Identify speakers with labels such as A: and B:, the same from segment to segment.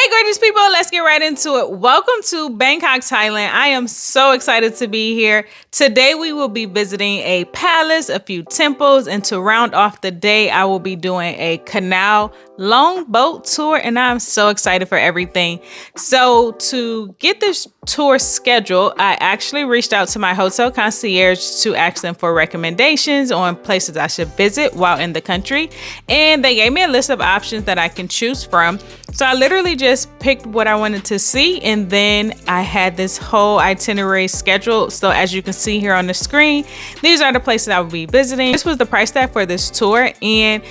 A: Gorgeous people, let's get right into it. Welcome to Bangkok, Thailand. I am so excited to be here. Today we will be visiting a palace, a few temples, and to round off the day, I will be doing a canal long boat tour, and I'm so excited for everything. So to get this tour scheduled, I actually reached out to my hotel concierge to ask them for recommendations on places I should visit while in the country, and they gave me a list of options that I can choose from. So I literally just picked what I wanted to see, and then I had this whole itinerary scheduled. So as you can see here on the screen, these are the places I will be visiting. This was the price tag for this tour, and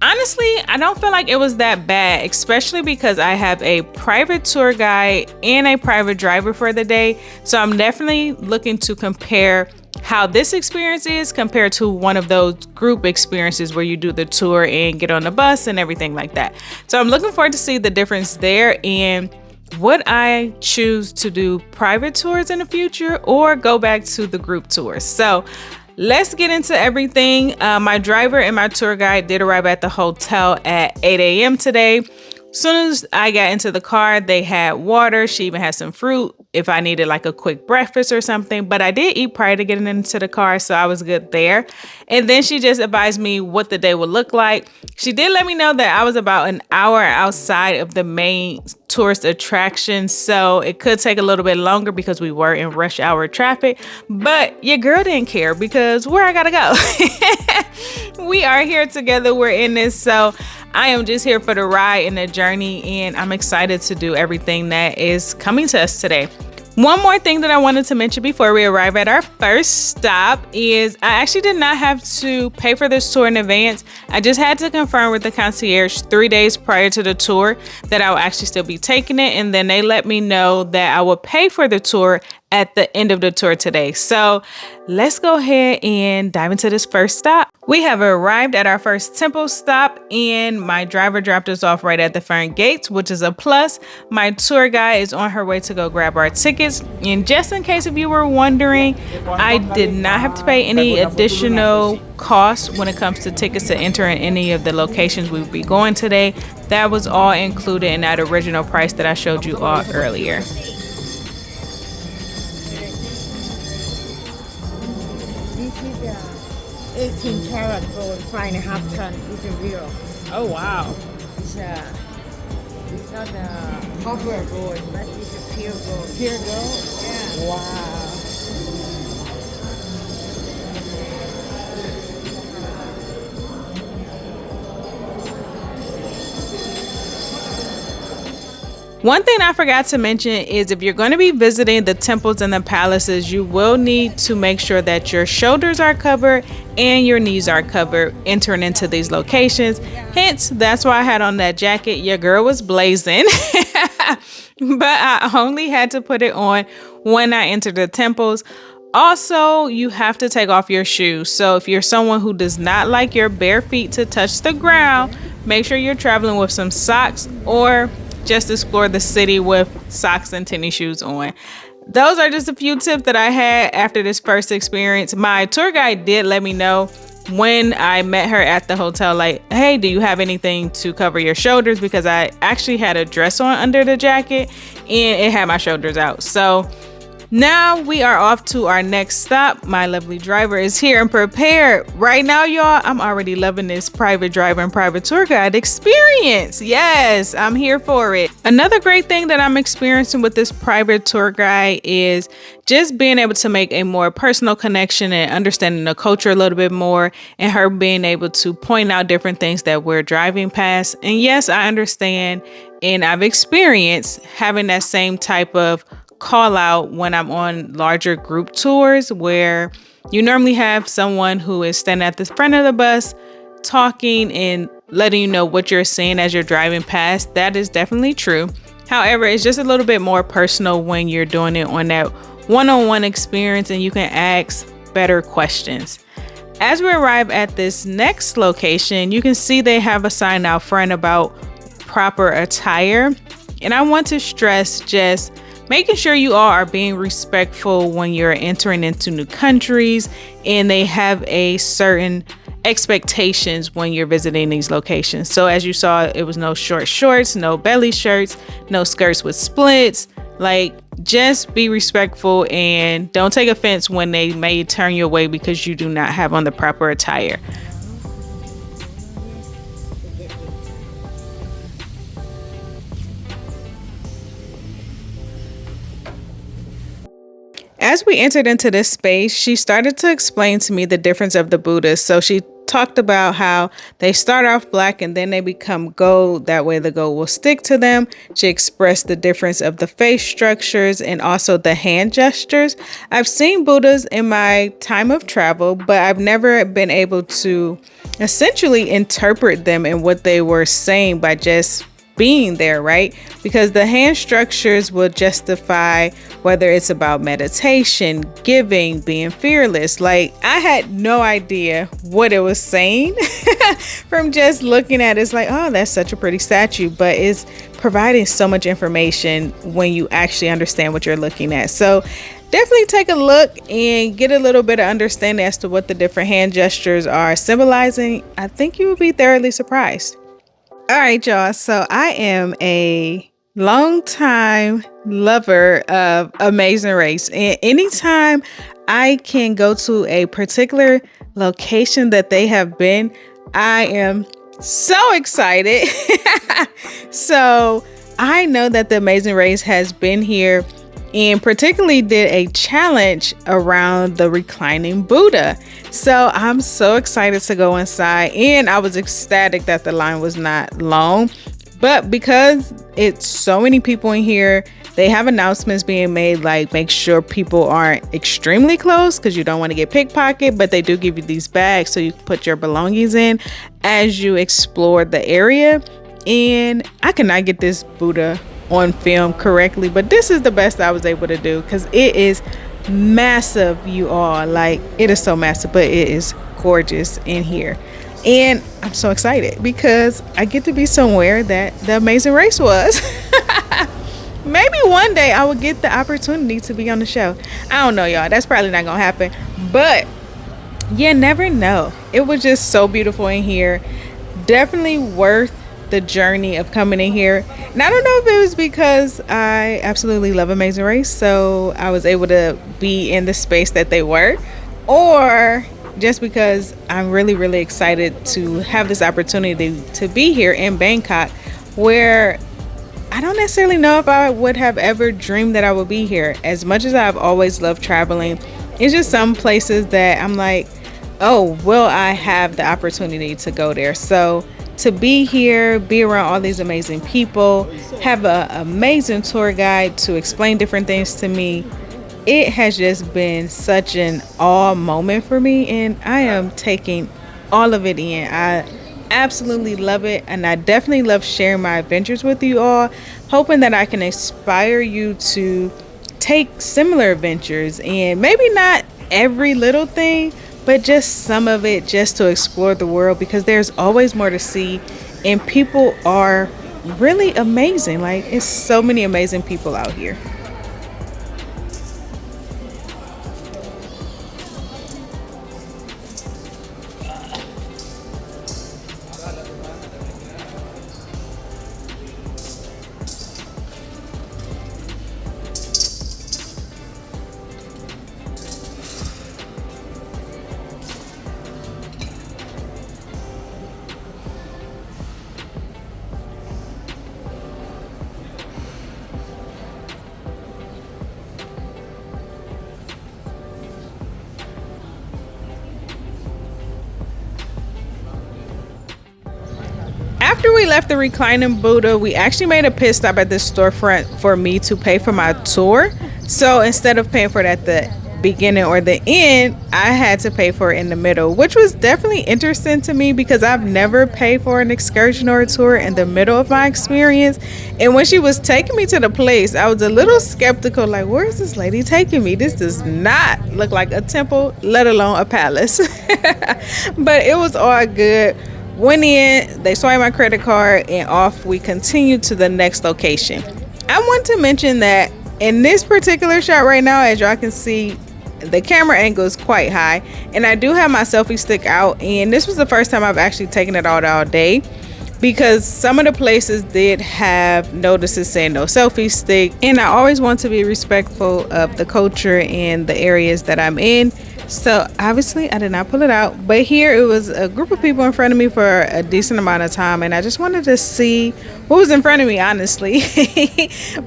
A: honestly, I don't feel like it was that bad, especially because I have a private tour guide and a private driver for the day. So I'm definitely looking to compare how this experience is compared to one of those group experiences where you do the tour and get on the bus and everything like that. So I'm looking forward to see the difference there and would I choose to do private tours in the future or go back to the group tours. So let's get into everything. My driver and my tour guide did arrive at the hotel at 8 a.m. today. As soon as I got into the car, they had water. She even had some fruit if I needed like a quick breakfast or something. But I did eat prior to getting into the car, so I was good there. And then she just advised me what the day would look like. She did let me know that I was about an hour outside of the main tourist attraction, so it could take a little bit longer because we were in rush hour traffic. But your girl didn't care because where I gotta go. We are here together. We're in this, so I am just here for the ride and the journey, and I'm excited to do everything that is coming to us today. One more thing that I wanted to mention before we arrive at our first stop is I actually did not have to pay for this tour in advance. I just had to confirm with the concierge 3 days prior to the tour that I will actually still be taking it, and then they let me know that I will pay for the tour at the end of the tour today. So let's go ahead and dive into this first stop. We have arrived at our first temple stop, and my driver dropped us off right at the front gates, which is a plus. My tour guide is on her way to go grab our tickets. And just in case if you were wondering, I did not have to pay any additional costs when it comes to tickets to enter in any of the locations we will be going today. That was all included in that original price that I showed you all earlier.
B: 18 karat gold, 5.5 ton is a real.
A: Oh, wow.
B: It's not a copper gold, but it's a pure gold.
A: Pure gold?
B: Yeah.
A: Wow. One thing I forgot to mention is if you're going to be visiting the temples and the palaces, you will need to make sure that your shoulders are covered and your knees are covered entering into these locations. Hence, that's why I had on that jacket. Your girl was blazing, but I only had to put it on when I entered the temples. Also, you have to take off your shoes. So if you're someone who does not like your bare feet to touch the ground, make sure you're traveling with some socks or just explore the city with socks and tennis shoes on. Those are just a few tips that I had after this first experience. My tour guide did let me know when I met her at the hotel, like, hey, do you have anything to cover your shoulders? Because I actually had a dress on under the jacket and it had my shoulders out. So now we are off to our next stop. My lovely driver is here and prepared. Right now, y'all, I'm already loving this private driver and private tour guide experience. Yes, I'm here for it. Another great thing that I'm experiencing with this private tour guide is just being able to make a more personal connection and understanding the culture a little bit more, and her being able to point out different things that we're driving past. And yes, I understand, and I've experienced having that same type of call out when I'm on larger group tours where you normally have someone who is standing at the front of the bus talking and letting you know what you're seeing as you're driving past. That is definitely true. However, it's just a little bit more personal when you're doing it on that one-on-one experience and you can ask better questions. As we arrive at this next location, you can see they have a sign out front about proper attire. And I want to stress just making sure you all are being respectful when you're entering into new countries and they have a certain expectations when you're visiting these locations. So as you saw, it was no short shorts, no belly shirts, no skirts with splits. Like, just be respectful and don't take offense when they may turn you away because you do not have on the proper attire. As we entered into this space, she started to explain to me the difference of the Buddhas. So she talked about how they start off black and then they become gold. That way the gold will stick to them. She expressed the difference of the face structures and also the hand gestures. I've seen Buddhas in my time of travel, but I've never been able to essentially interpret them and what they were saying by just being there, right? Because the hand structures will justify whether it's about meditation, giving, being fearless. Like, I had no idea what it was saying from just looking at it. It's like, oh, that's such a pretty statue, but it's providing so much information when you actually understand what you're looking at. So definitely take a look and get a little bit of understanding as to what the different hand gestures are symbolizing. I think you will be thoroughly surprised. All right, y'all. So I am a longtime lover of Amazing Race. And anytime I can go to a particular location that they have been, I am so excited. So I know that the Amazing Race has been here and particularly did a challenge around the Reclining Buddha. So I'm so excited to go inside, and I was ecstatic that the line was not long. But because it's so many people in here, they have announcements being made like make sure people aren't extremely close because you don't want to get pickpocketed, but they do give you these bags so you can put your belongings in as you explore the area. And I cannot get this Buddha on film correctly, but this is the best I was able to do because it is massive, you all. Like, it is so massive, but it is gorgeous in here. And I'm so excited because I get to be somewhere that the Amazing Race was. Maybe one day I will get the opportunity to be on the show. I don't know, y'all. That's probably not gonna happen, but you never know. It was just so beautiful in here. Definitely worth the journey of coming in here. And I don't know if it was because I absolutely love Amazing Race, so I was able to be in the space that they were, or just because I'm really, really excited to have this opportunity to be here in Bangkok, where I don't necessarily know if I would have ever dreamed that I would be here. As much as I've always loved traveling, it's just some places that I'm like, oh, will I have the opportunity to go there? So to be here, be around all these amazing people, have an amazing tour guide to explain different things to me, it has just been such an awe moment for me, and I am taking all of it in. I absolutely love it, and I definitely love sharing my adventures with you all, hoping that I can inspire you to take similar adventures, and maybe not every little thing, but just some of it, just to explore the world, because there's always more to see, and people are really amazing. Like, it's so many amazing people out here. After we left the Reclining Buddha, we actually made a pit stop at this storefront for me to pay for my tour. So instead of paying for it at the beginning or the end, I had to pay for it in the middle, which was definitely interesting to me because I've never paid for an excursion or a tour in the middle of my experience. And when she was taking me to the place, I was a little skeptical, like, where is this lady taking me? This does not look like a temple, let alone a palace. But it was all good. Went in, they swiped my credit card, and off we continued to the next location. I want to mention that in this particular shot right now, as y'all can see, the camera angle is quite high, and I do have my selfie stick out, and this was the first time I've actually taken it out all day, because some of the places did have notices saying no selfie stick, and I always want to be respectful of the culture and the areas that I'm in. So obviously I did not pull it out, but here it was a group of people in front of me for a decent amount of time, and I just wanted to see what was in front of me, honestly.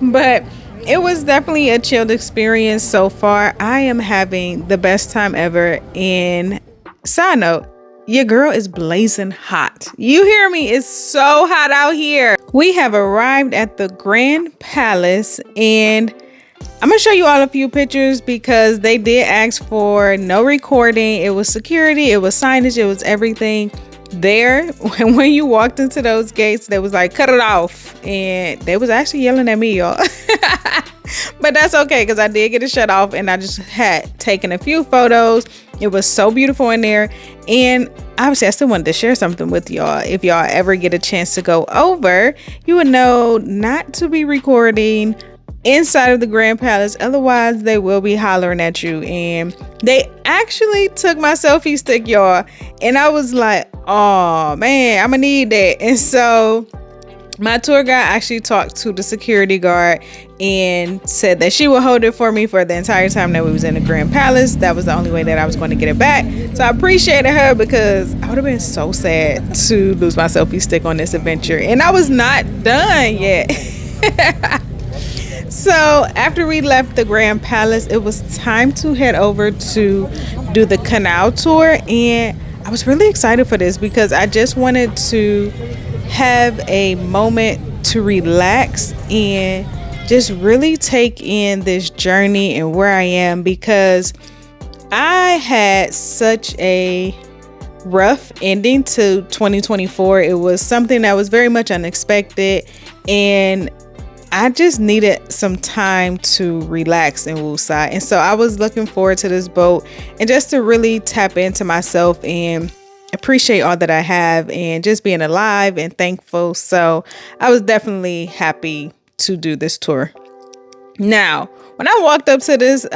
A: But it was definitely a chilled experience so far. I am having the best time ever. And side note, your girl is blazing hot. You hear me? It's so hot out here. We have arrived at the Grand Palace, and I'm gonna show you all a few pictures because they did ask for no recording. It was security, it was signage, it was everything there. When you walked into those gates, they was like, cut it off, and they was actually yelling at me, y'all. But that's okay, because I did get it shut off, and I just had taken a few photos. It was so beautiful in there, and obviously I still wanted to share something with y'all. If y'all ever get a chance to go over, you would know not to be recording inside of the Grand Palace, otherwise they will be hollering at you. And they actually took my selfie stick, y'all, and I was like, oh man, I'm gonna need that. And so my tour guide actually talked to the security guard and said that she would hold it for me for the entire time that we was in the Grand Palace. That was the only way that I was going to get it back. So I appreciated her, because I would have been so sad to lose my selfie stick on this adventure, and I was not done yet. So after we left the Grand Palace, it was time to head over to do the canal tour, and I was really excited for this because I just wanted to have a moment to relax and just really take in this journey and where I am, because I had such a rough ending to 2024. It was something that was very much unexpected, and I just needed some time to relax in Woosai. And so I was looking forward to this boat and just to really tap into myself and appreciate all that I have and just being alive and thankful. So I was definitely happy to do this tour. Now, when I walked up to this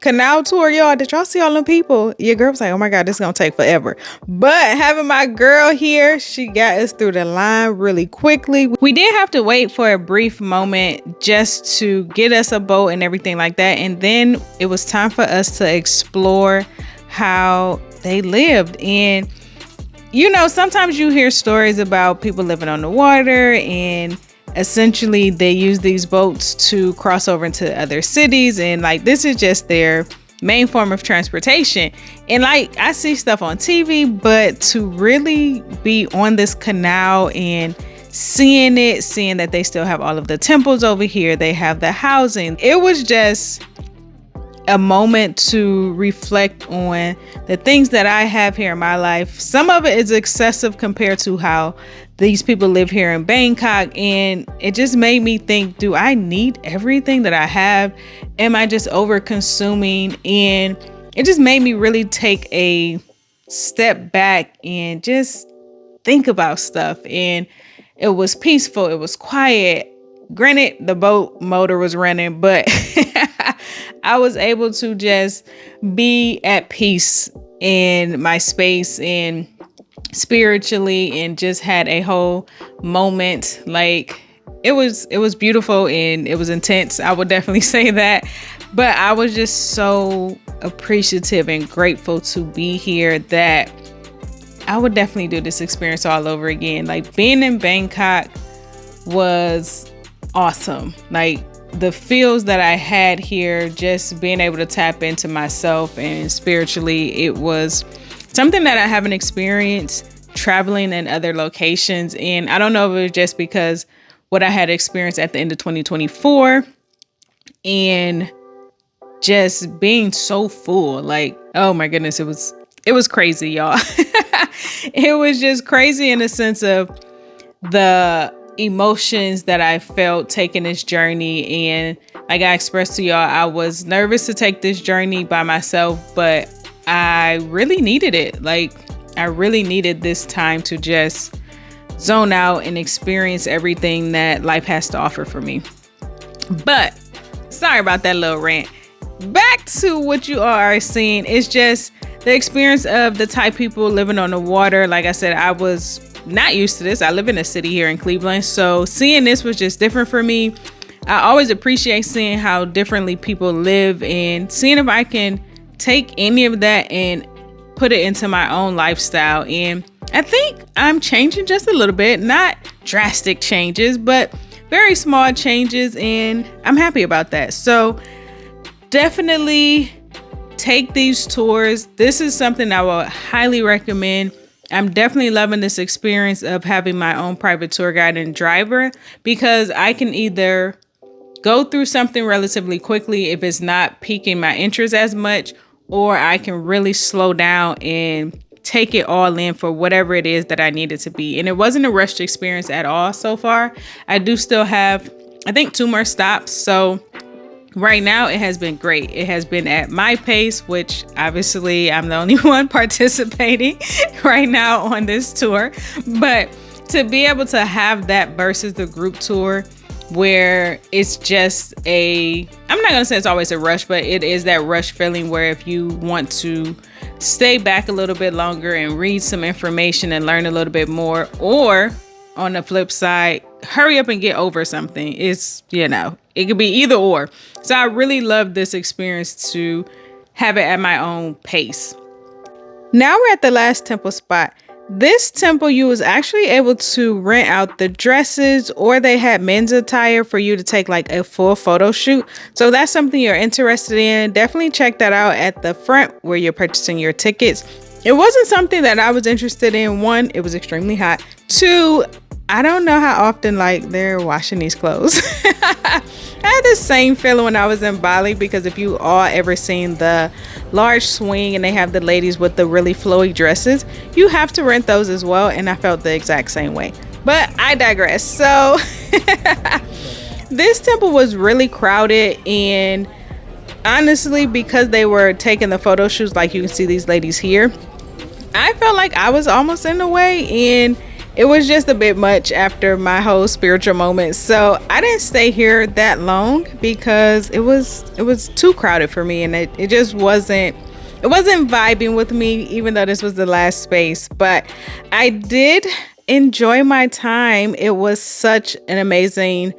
A: canal tour, y'all, did y'all see all them people? Your girl was like, oh my God, this is gonna take forever. But having my girl here, she got us through the line really quickly. We did have to wait for a brief moment just to get us a boat and everything like that, and then it was time for us to explore how they lived. And you know, sometimes you hear stories about people living on the water, and essentially they use these boats to cross over into other cities, and like this is just their main form of transportation. And like I see stuff on TV, but to really be on this canal and seeing that they still have all of the temples over here, they have the housing, it was just a moment to reflect on the things that I have here in my life. Some of it is excessive compared to how these people live here in Bangkok, and it just made me think, do I need everything that I have? Am I just over consuming? And it just made me really take a step back and just think about stuff. And it was peaceful, it was quiet. Granted, the boat motor was running, but I was able to just be at peace in my space and spiritually, and just had a whole moment. Like it was beautiful and it was intense, I would definitely say that. But I was just so appreciative and grateful to be here that I would definitely do this experience all over again. Like being in Bangkok was awesome. Like the feels that I had here, just being able to tap into myself and spiritually, it was something that I haven't experienced traveling in other locations. And I don't know if it was just because what I had experienced at the end of 2024 and just being so full. Like, oh my goodness, it was crazy, y'all. It was just crazy in the sense of the emotions that I felt taking this journey. And like I expressed to y'all, I was nervous to take this journey by myself, but I really needed it. Like I really needed this time to just zone out and experience everything that life has to offer for me. But sorry about that little rant. back to what you all are seeing. It's just the experience of the Thai people living on the water. Like I said, I was not used to this. I live in a city here in Cleveland, so seeing this was just different for me. I always appreciate seeing how differently people live and seeing if I can take any of that and put it into my own lifestyle. And I think I'm changing just a little bit, not drastic changes, but very small changes, and I'm happy about that. So definitely take these tours. This is something I will highly recommend. I'm definitely loving this experience of having my own private tour guide and driver, because I can either go through something relatively quickly if it's not piquing my interest as much, or I can really slow down and take it all in for whatever it is that I need it to be. And it wasn't a rushed experience at all so far. I do still have, I think, 2 more stops. So right now it has been great. It has been at my pace, which obviously I'm the only one participating right now on this tour. But to be able to have that versus the group tour, where it's just I'm not gonna say it's always a rush, but it is that rush feeling where if you want to stay back a little bit longer and read some information and learn a little bit more, or on the flip side, hurry up and get over something. It's, it could be either or. So I really love this experience to have it at my own pace. Now we're at the last temple spot. This temple, you was actually able to rent out the dresses, or they had men's attire for you to take like a full photo shoot. So if that's something you're interested in, definitely check that out at the front where you're purchasing your tickets. It wasn't something that I was interested in. 1, it was extremely hot. 2, I don't know how often they're washing these clothes. I had the same feeling when I was in Bali, because if you all ever seen the large swing and they have the ladies with the really flowy dresses, you have to rent those as well. And I felt the exact same way, but I digress. So this temple was really crowded, and honestly, because they were taking the photo shoots, like you can see these ladies here, I felt like I was almost in the way, and it was just a bit much after my whole spiritual moment. So I didn't stay here that long because it was too crowded for me, and it just wasn't vibing with me, even though this was the last space. But I did enjoy my time. It was such an amazing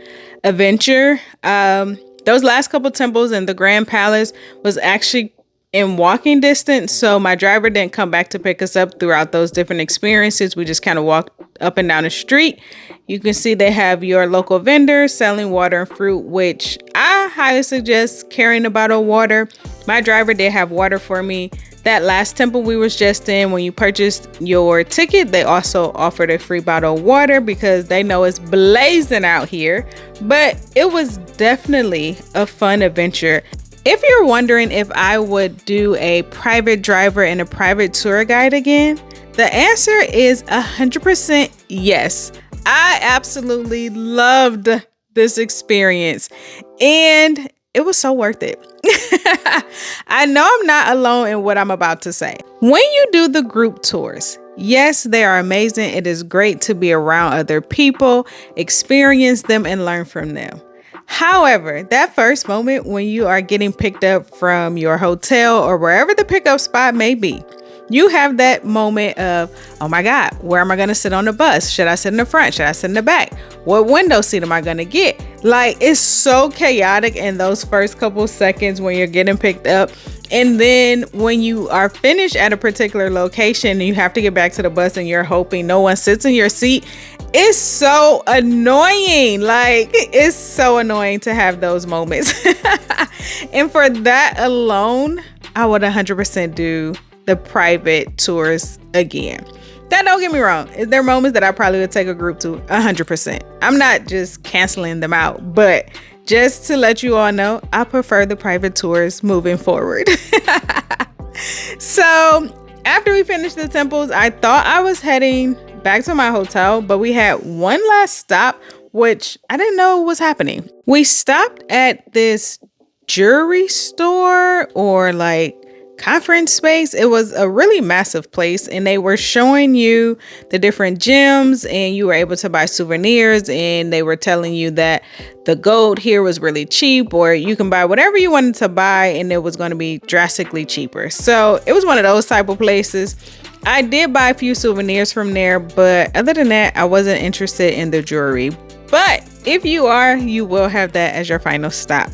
A: adventure. Those last couple temples and the Grand Palace was actually in walking distance, so my driver didn't come back to pick us up throughout those different experiences. We just kind of walked up and down the street. You can see they have your local vendors selling water and fruit, which I highly suggest carrying a bottle of water. My driver did have water for me. That last temple we was just in, when you purchased your ticket, they also offered a free bottle of water because they know it's blazing out here. But it was definitely a fun adventure. If you're wondering if I would do a private driver and a private tour guide again, the answer is 100% yes. I absolutely loved this experience, and it was so worth it. I know I'm not alone in what I'm about to say. When you do the group tours, yes, they are amazing. It is great to be around other people, experience them, and learn from them. However, that first moment when you are getting picked up from your hotel or wherever the pickup spot may be, you have that moment of, oh my God, where am I going to sit on the bus? Should I sit in the front? Should I sit in the back? What window seat am I going to get? It's so chaotic in those first couple seconds when you're getting picked up. And then when you are finished at a particular location and you have to get back to the bus and you're hoping no one sits in your seat, it's so annoying. It's so annoying to have those moments. And for that alone, I would 100% do the private tours again. That, don't get me wrong, there are moments that I probably would take a group to 100%. I'm not just canceling them out, but just to let you all know, I prefer the private tours moving forward. So after we finished the temples, I thought I was heading back to my hotel, but we had one last stop, which I didn't know was happening. We stopped at this jewelry store, or conference space. It was a really massive place, and they were showing you the different gyms, and you were able to buy souvenirs, and they were telling you that the gold here was really cheap, or you can buy whatever you wanted to buy and it was going to be drastically cheaper. So it was one of those type of places. I did buy a few souvenirs from there, but other than that, I wasn't interested in the jewelry. But if you are, you will have that as your final stop.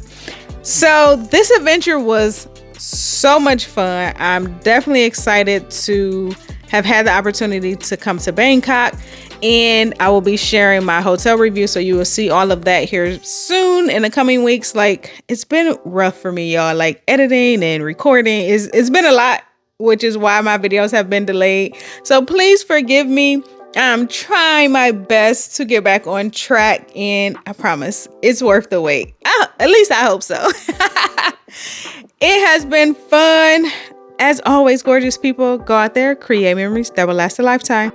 A: So this adventure was so much fun. I'm definitely excited to have had the opportunity to come to Bangkok, and I will be sharing my hotel review, so you will see all of that here soon in the coming weeks. Like, it's been rough for me, y'all. Like, editing and recording it's been a lot, which is why my videos have been delayed. So please forgive me. I'm trying my best to get back on track, and I promise it's worth the wait. At least I hope so. It has been fun. As always, gorgeous people, go out there, create memories that will last a lifetime.